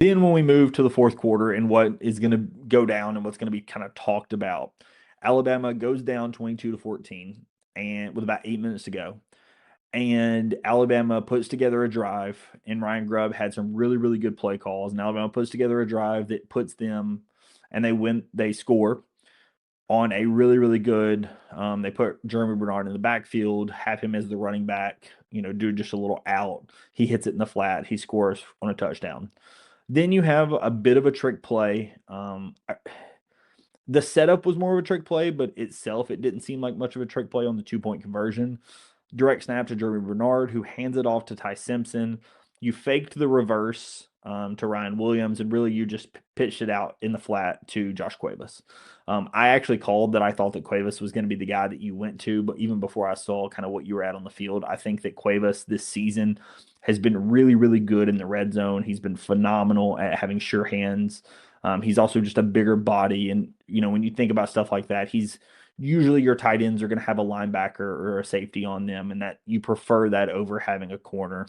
Then when we move to the fourth quarter and what is going to go down and what's going to be kind of talked about, Alabama goes down 22 to 14 and with about 8 minutes to go. And Alabama puts together a drive, and Ryan Grubb had some really, really good play calls. And Alabama puts together a drive that puts them, and they win, they score on a really, really good. They put Jeremy Bernard in the backfield, have him as the running back, do just a little out. He hits it in the flat, he scores on a touchdown. Then you have a bit of a trick play. The setup was more of a trick play, but itself, it didn't seem like much of a trick play on the 2 point conversion. Direct snap to Jeremy Bernard, who hands it off to Ty Simpson. You faked the reverse to Ryan Williams, and really you just pitched it out in the flat to Josh Cuevas. I actually called that I thought that Cuevas was going to be the guy that you went to, but even before I saw kind of what you were at on the field, I think that Cuevas this season has been really, really good in the red zone. He's been phenomenal at having sure hands. He's also just a bigger body. And, when you think about stuff like that, he's usually your tight ends are going to have a linebacker or a safety on them, and that you prefer that over having a corner.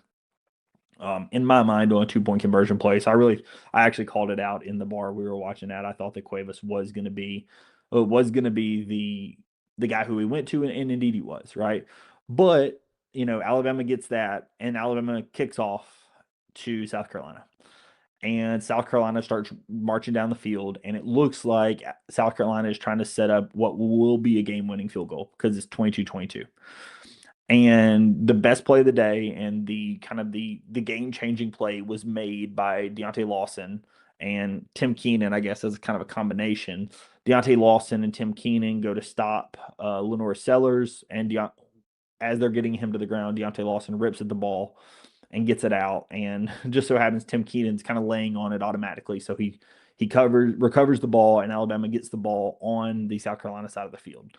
In my mind, on a 2 point conversion play, so I actually called it out in the bar we were watching at. I thought that Cuevas was going to be the guy who we went to, and indeed he was, right. But Alabama gets that, and Alabama kicks off to South Carolina. And South Carolina starts marching down the field, and it looks like South Carolina is trying to set up what will be a game-winning field goal because it's 22-22. And the best play of the day and the kind of the game-changing play was made by Deontay Lawson and Tim Keenan, I guess, as kind of a combination. Deontay Lawson and Tim Keenan go to stop Lenore Sellers, and as they're getting him to the ground, Deontay Lawson rips at the ball and gets it out. And just so happens Tim Keenan's kind of laying on it automatically. So he recovers the ball, and Alabama gets the ball on the South Carolina side of the field.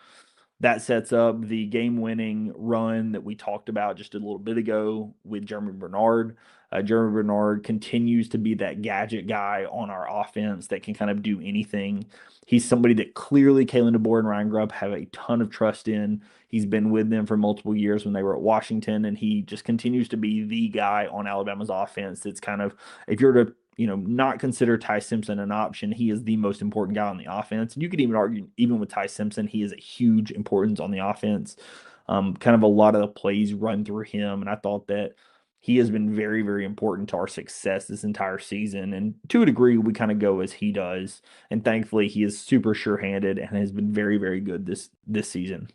That sets up the game-winning run that we talked about just a little bit ago with Jeremy Bernard. Jeremy Bernard continues to be that gadget guy on our offense that can kind of do anything. He's somebody that clearly Kalen DeBoer and Ryan Grubb have a ton of trust in. He's been with them for multiple years when they were at Washington, and he just continues to be the guy on Alabama's offense that's kind of, if you're to not consider Ty Simpson an option, he is the most important guy on the offense. And you could even argue, even with Ty Simpson, he is a huge importance on the offense. Kind of a lot of the plays run through him. And I thought that he has been very, very important to our success this entire season. And to a degree, we kind of go as he does. And thankfully, he is super sure-handed and has been very, very good this season.